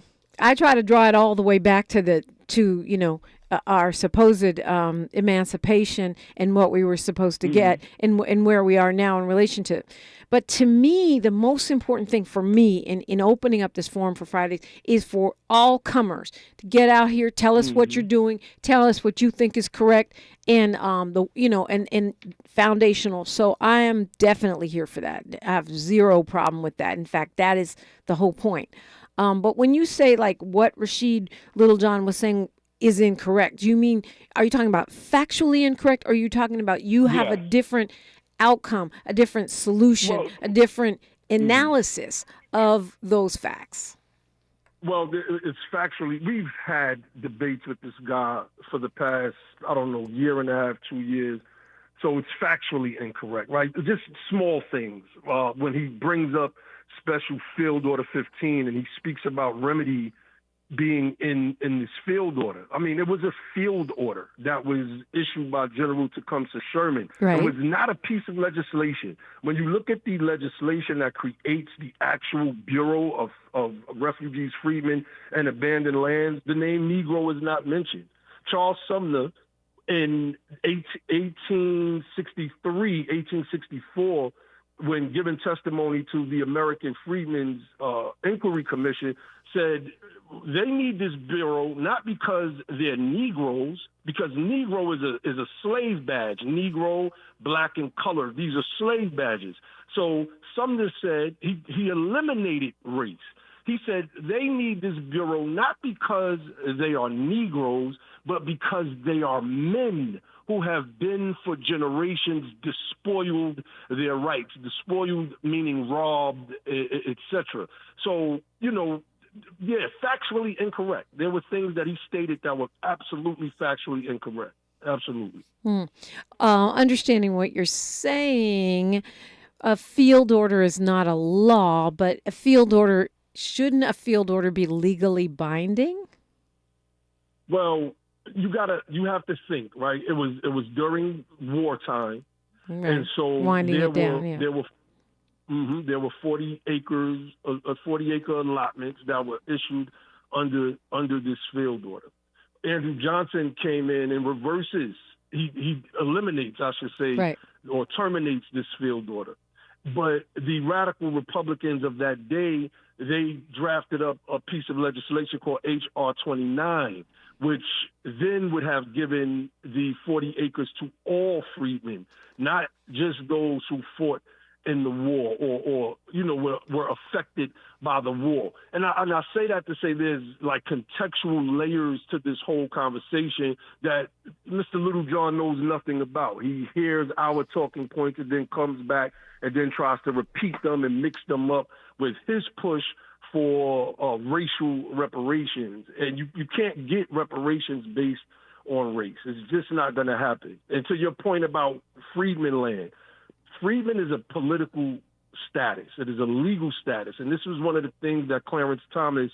try to draw it all the way back to our supposed emancipation and what we were supposed to get and where we are now in relation to it. But to me, the most important thing for me in opening up this forum for Fridays is for all comers to get out here, tell us what you're doing, tell us what you think is correct and and foundational. So I am definitely here for that. I have zero problem with that. In fact, that is the whole point. But when you say like what Rashid Littlejohn was saying is incorrect, are you talking about factually incorrect, or are you talking about you have a different outcome, a different solution, a different analysis of those facts? Well, it's factually, we've had debates with this guy for the past, year and a half, 2 years. So it's factually incorrect, right? Just small things. When he brings up Special Field Order 15 and he speaks about remedy being in this field order. I mean, it was a field order that was issued by General Tecumseh Sherman. Right. It was not a piece of legislation. When you look at the legislation that creates the actual Bureau of Refugees, Freedmen, and Abandoned Lands, the name Negro is not mentioned. Charles Sumner in 1864, when giving testimony to the American Freedmen's Inquiry Commission, said they need this bureau not because they're Negroes, because Negro is a slave badge. Negro, black, and colored. These are slave badges. So Sumner said he eliminated race. He said they need this bureau not because they are Negroes, but because they are men who have been for generations despoiled their rights, despoiled meaning robbed, etc. So, factually incorrect. There were things that he stated that were absolutely factually incorrect. Absolutely. Understanding what you're saying, a field order is not a law, but shouldn't a field order be legally binding? Well, you have to think, right? It was during wartime, right. And so there were 40 acres, 40-acre allotments that were issued under this field order. Andrew Johnson came in and reverses. He eliminates, I should say, right, or terminates this field order. But the radical Republicans of that day, they drafted up a piece of legislation called H.R. 29, which then would have given the 40 acres to all freedmen, not just those who fought in the war or were affected by the war. And I say that to say there's like contextual layers to this whole conversation that Mr. Littlejohn knows nothing about. He hears our talking points and then comes back and then tries to repeat them and mix them up with his push for racial reparations. And you can't get reparations based on race. It's just not going to happen. And to your point about freedmen land, freedmen is a political status. It is a legal status. And this was one of the things that Clarence Thomas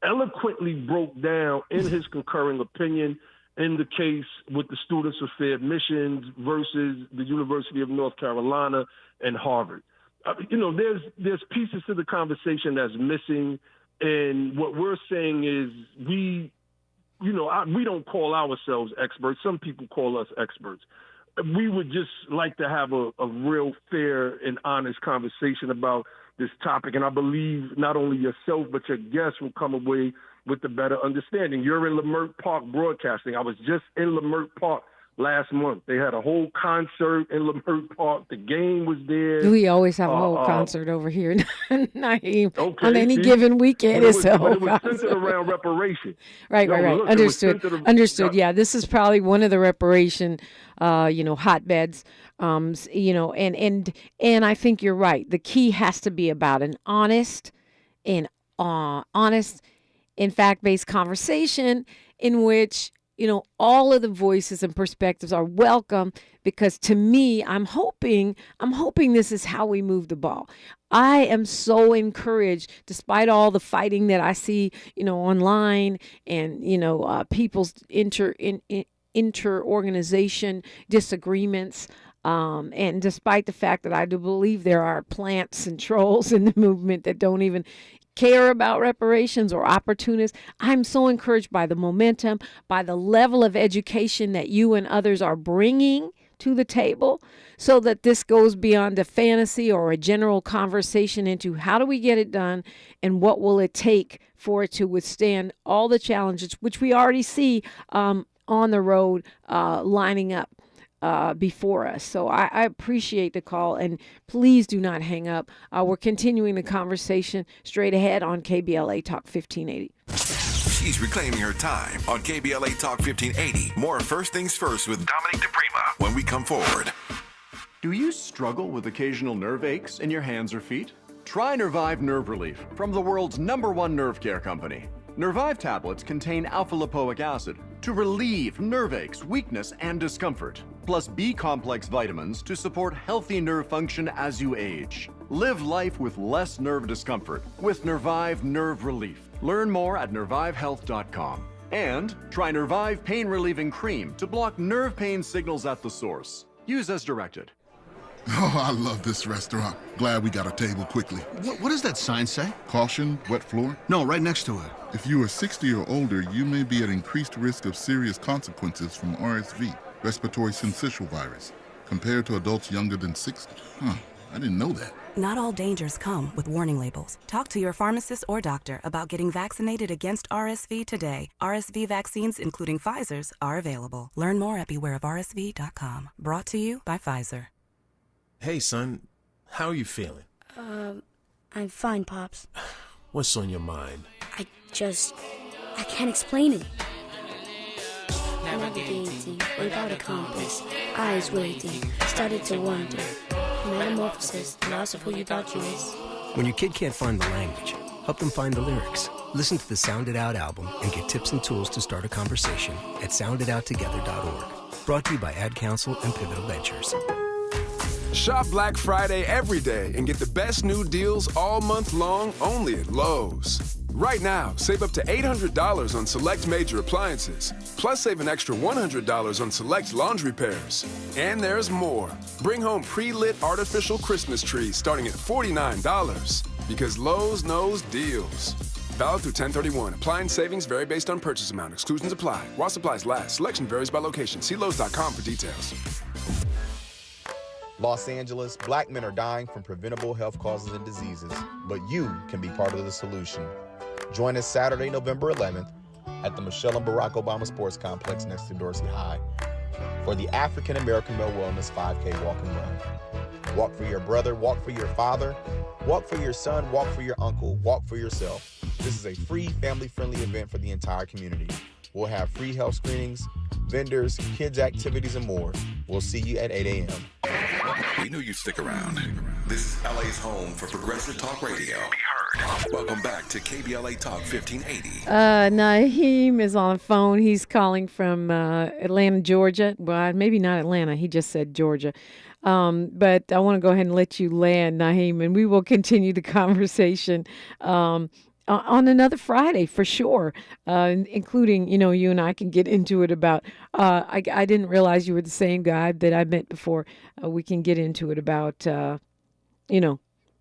eloquently broke down in his concurring opinion in the case with the Students of Fair Admissions versus the University of North Carolina and Harvard. There's pieces to the conversation that's missing. And what we're saying is we don't call ourselves experts. Some people call us experts. We would just like to have a real fair and honest conversation about this topic. And I believe not only yourself, but your guests will come away with the better understanding. You're in Leimert Park Broadcasting. I was just in Leimert Park last month. They had a whole concert in Leimert Park. The game was there. We always have a whole concert over here, Naheem. Okay, on any given weekend. But it was centered around reparation. Right. Look, Understood. Yeah, this is probably one of the reparation, hotbeds. And I think you're right. The key has to be about an honest, in fact-based conversation in which all of the voices and perspectives are welcome, because to me, I'm hoping this is how we move the ball. I am so encouraged, despite all the fighting that I see, online and, people's inter-organization disagreements. And despite the fact that I do believe there are plants and trolls in the movement that don't even care about reparations or opportunists, I'm so encouraged by the momentum, by the level of education that you and others are bringing to the table, so that this goes beyond a fantasy or a general conversation into how do we get it done and what will it take for it to withstand all the challenges, which we already see on the road lining up before us. So I appreciate the call, and please do not hang up. We're continuing the conversation straight ahead on KBLA Talk 1580. She's reclaiming her time on KBLA Talk 1580. More First Things First with Dominic DePrima when we come forward. Do you struggle with occasional nerve aches in your hands or feet? Try Nervive Nerve Relief from the world's #1 nerve care company. Nervive tablets contain alpha-lipoic acid to relieve nerve aches, weakness, and discomfort, plus B-complex vitamins to support healthy nerve function as you age. Live life with less nerve discomfort with Nervive Nerve Relief. Learn more at nervivehealth.com. And try Nervive Pain Relieving Cream to block nerve pain signals at the source. Use as directed. Oh, I love this restaurant. Glad we got a table quickly. What does that sign say? Caution, wet floor? No, right next to it. If you are 60 or older, you may be at increased risk of serious consequences from RSV, respiratory syncytial virus, compared to adults younger than 60. I didn't know that. Not all dangers come with warning labels. Talk to your pharmacist or doctor about getting vaccinated against RSV today. RSV vaccines, including Pfizer's, are available. Learn more at bewareofrsv.com. Brought to you by Pfizer. Hey, son, how are you feeling? I'm fine, Pops. What's on your mind? I can't explain it. Navigating without a compass, eyes waiting, started to wonder. Metamorphosis, the loss of who you thought you was. When your kid can't find the language, help them find the lyrics. Listen to the Sound It Out album and get tips and tools to start a conversation at sounditouttogether.org. Brought to you by Ad Council and Pivotal Ventures. Shop Black Friday every day and get the best new deals all month long only at Lowe's. Right now, save up to $800 on select major appliances, plus save an extra $100 on select laundry pairs. And there's more. Bring home pre-lit artificial Christmas trees starting at $49, because Lowe's knows deals. Valid through 10/31. Appliance savings vary based on purchase amount. Exclusions apply. While supplies last. Selection varies by location. See Lowe's.com for details. Los Angeles, black men are dying from preventable health causes and diseases, but you can be part of the solution. Join us Saturday, November 11th at the Michelle and Barack Obama Sports Complex next to Dorsey High for the African American Male Wellness 5K Walk and Run. Walk for your brother, walk for your father, walk for your son, walk for your uncle, walk for yourself. This is a free, family-friendly event for the entire community. We'll have free health screenings, vendors, kids' activities, and more. We'll see you at 8 a.m. We knew you'd stick around. This is LA's home for progressive talk radio. Welcome back to KBLA Talk 1580. Naheem is on the phone. He's calling from Atlanta, Georgia. Well, maybe not Atlanta. He just said Georgia. But I want to go ahead and let you land, Naheem, and we will continue the conversation on another Friday for sure, including, you and I can get into it about, I didn't realize you were the same guy that I met before. We can get into it about,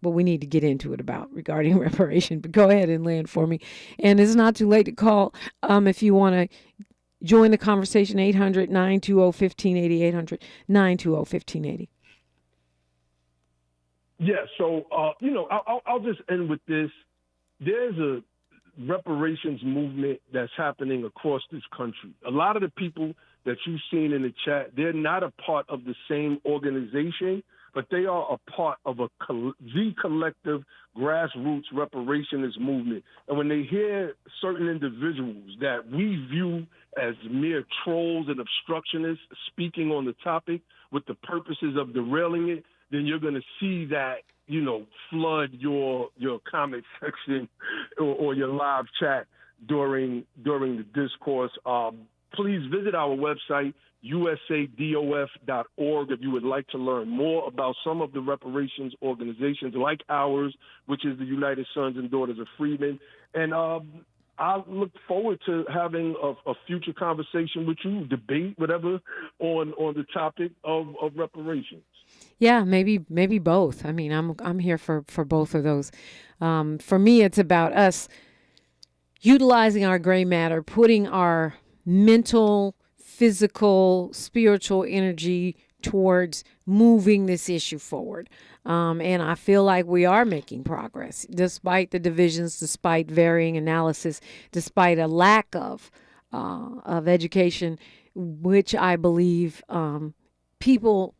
what we need to get into it about regarding reparation. But go ahead and land for me. And it's not too late to call if you want to join the conversation, 800-920-1580, 800-920-1580. Yeah, so, I'll just end with this. There's a reparations movement that's happening across this country. A lot of the people that you've seen in the chat, they're not a part of the same organization, but they are a part of the collective grassroots reparationist movement. And when they hear certain individuals that we view as mere trolls and obstructionists speaking on the topic with the purposes of derailing it, then you're going to see that, flood your comment section or your live chat during the discourse. Please visit our website, usadof.org, if you would like to learn more about some of the reparations organizations like ours, which is the United Sons and Daughters of Freedmen. And I look forward to having a future conversation with you, debate, whatever, on the topic of reparations. Yeah, maybe both. I mean, I'm here for both of those. For me, it's about us utilizing our gray matter, putting our mental, physical, spiritual energy towards moving this issue forward. And I feel like we are making progress, despite the divisions, despite varying analysis, despite a lack of education, which I believe people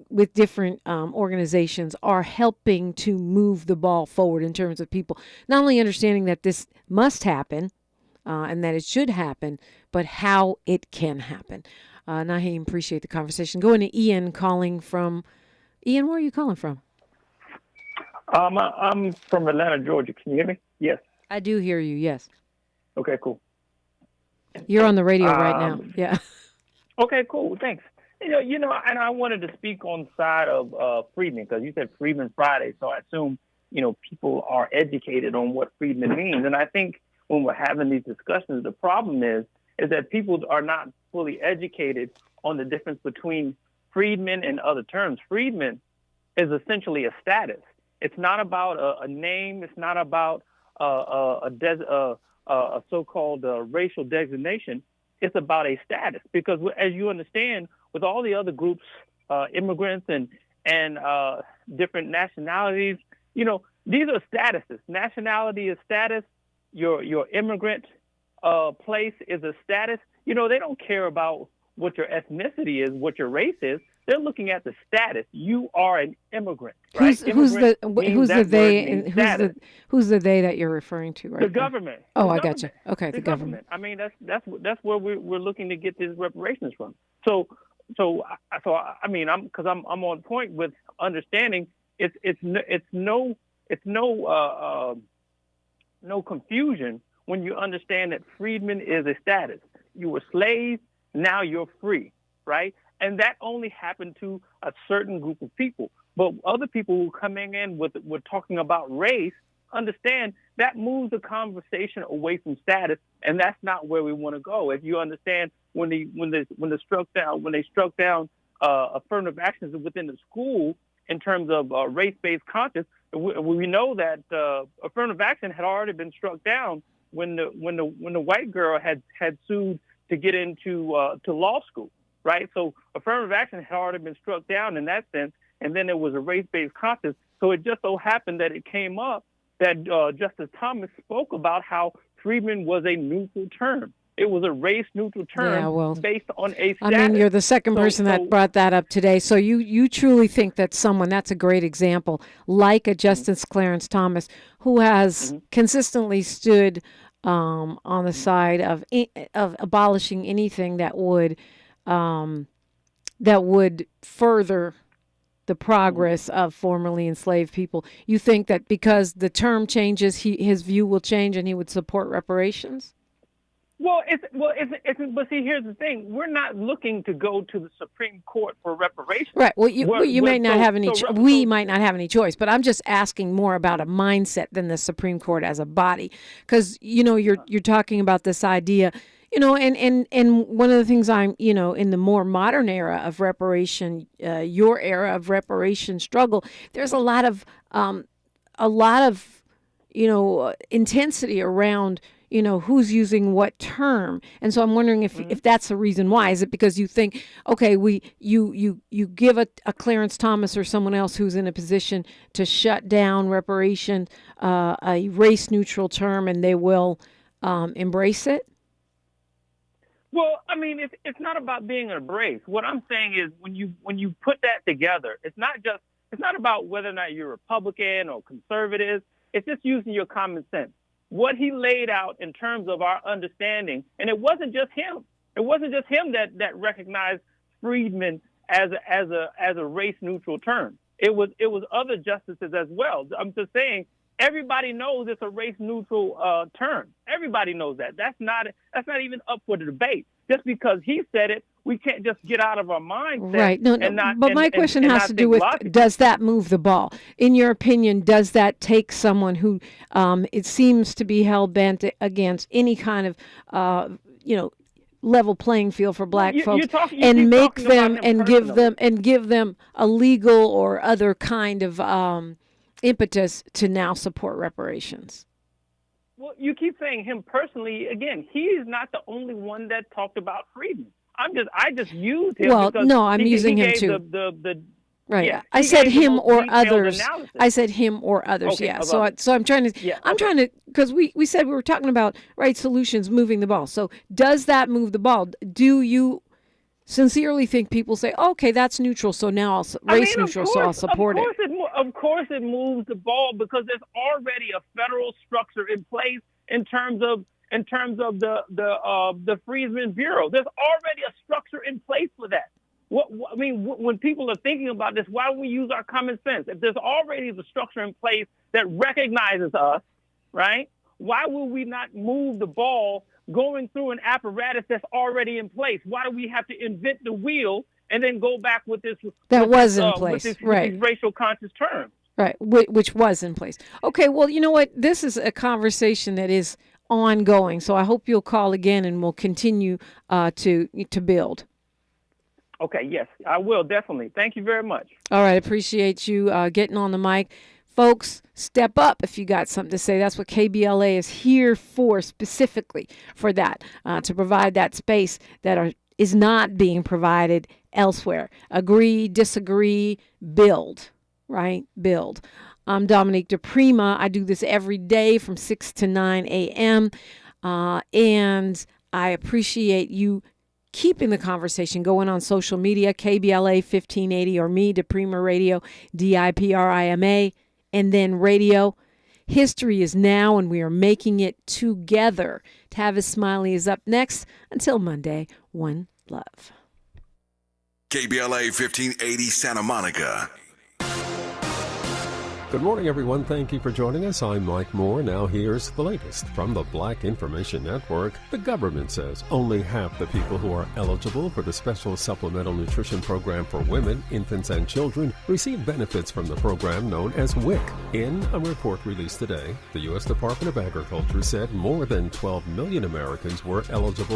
with different organizations are helping to move the ball forward in terms of people not only understanding that this must happen and that it should happen, but how it can happen. Naheem, appreciate the conversation. Going to Ian calling from... Ian, where are you calling from? I'm from Atlanta, Georgia. Can you hear me? Yes. I do hear you, yes. Okay, cool. You're on the radio right now. Yeah. Okay, cool. Thanks. And I wanted to speak on the side of Freedmen, because you said Freedmen Friday, so I assume, people are educated on what Freedmen means. And I think when we're having these discussions, the problem is that people are not fully educated on the difference between freedmen and other terms. Freedmen is essentially a status. It's not about a name. It's not about a so-called racial designation. It's about a status, because as you understand, with all the other groups, immigrants and different nationalities, these are statuses. Nationality is status. Your immigrant place is a status. They don't care about what your ethnicity is, what your race is. They're looking at the status. You are an immigrant, right? Who's the they and who's the they that you're referring to right The now? Government. Oh, The I government. got you. Okay, the government. I mean, that's where we're looking to get these reparations from. So I mean, I'm on point with understanding. It's no confusion when you understand that freedman is a status. You were slaves, now you're free, right? And that only happened to a certain group of people. But other people who are coming in with talking about race, understand that moves the conversation away from status, and that's not where we want to go. If you understand when they struck down affirmative actions within the school in terms of race-based conscience, we know that affirmative action had already been struck down when the white girl had sued to get into to law school, right? So affirmative action had already been struck down in that sense, and then there was a race-based conscience. So it just so happened that it came up that Justice Thomas spoke about how freedman was a neutral term. It was a race-neutral term based on a status. I mean, you're the second person that brought that up today. So you truly think that someone, that's a great example, like a Justice Clarence Thomas, who has consistently stood on the side of abolishing anything that would further the progress of formerly enslaved people. You think that because the term changes, his view will change and he would support reparations? But see, here's the thing: we're not looking to go to the Supreme Court for reparations. Right. Well, you may not have any. We might not have any choice. But I'm just asking more about a mindset than the Supreme Court as a body, because you're talking about this idea. And one of the things in the more modern era of reparation, your era of reparation struggle, there's a lot of intensity around, who's using what term. And so I'm wondering if that's the reason why. Is it because you think, okay, you give a Clarence Thomas or someone else who's in a position to shut down reparation, a race neutral term, and they will embrace it? Well, I mean, it's not about being an embrace. What I'm saying is when you put that together, it's not about whether or not you're Republican or conservative. It's just using your common sense. What he laid out in terms of our understanding, and it wasn't just him. It wasn't just him that recognized freedmen as a race neutral term. It was other justices as well. I'm just saying, everybody knows it's a race neutral term. Everybody knows that. That's not even up for the debate. Just because he said it, we can't just get out of our mindset. Right. No. But my question has to do with, does that move the ball? In your opinion, does that take someone who it seems to be hell bent against any kind of level playing field for black folks, and make them and give them a legal or other kind of impetus to now support reparations? Well, you keep saying him personally. Again, he is not the only one that talked about freedom. I just used him. Well, no, I'm using him too. Right. Yeah, I said him or others. Analysis. I said him or others. Okay, yeah. So I'm trying to. Yeah, I'm trying to, because we said we were talking about solutions moving the ball. So does that move the ball? Do you sincerely think people say, okay, that's neutral, so now race neutral, so I'll support it? Of course it moves the ball, because there's already a federal structure in place in terms of the Freedmen's Bureau. There's already a structure in place for that. When people are thinking about this, why don't we use our common sense? If there's already the structure in place that recognizes us, right? Why would we not move the ball going through an apparatus that's already in place? Why do we have to invent the wheel and then go back with this that was in place, with right? These racial conscious terms, right? Which was in place. Okay, well, you know what? This is a conversation that is ongoing, so I hope you'll call again and we'll continue to build. Okay, yes, I will, definitely. Thank you very much. All right, appreciate you getting on the mic. Folks, step up if you got something to say. That's what KBLA is here for, specifically for that, to provide that space that is not being provided elsewhere. Agree, disagree, build, right? Build. I'm Dominique DePrima. I do this every day from 6 to 9 a.m., and I appreciate you keeping the conversation going on social media, KBLA 1580 or me, DePrima Radio, DIPRIMA, and then radio. History is now, and we are making it together. Tavis Smiley is up next. Until Monday, one love. KBLA 1580 Santa Monica. Good morning, everyone. Thank you for joining us. I'm Mike Moore. Now here's the latest from the Black Information Network. The government says only half the people who are eligible for the Special Supplemental Nutrition Program for women, infants, and children receive benefits from the program known as WIC. In a report released today, the U.S. Department of Agriculture said more than 12 million Americans were eligible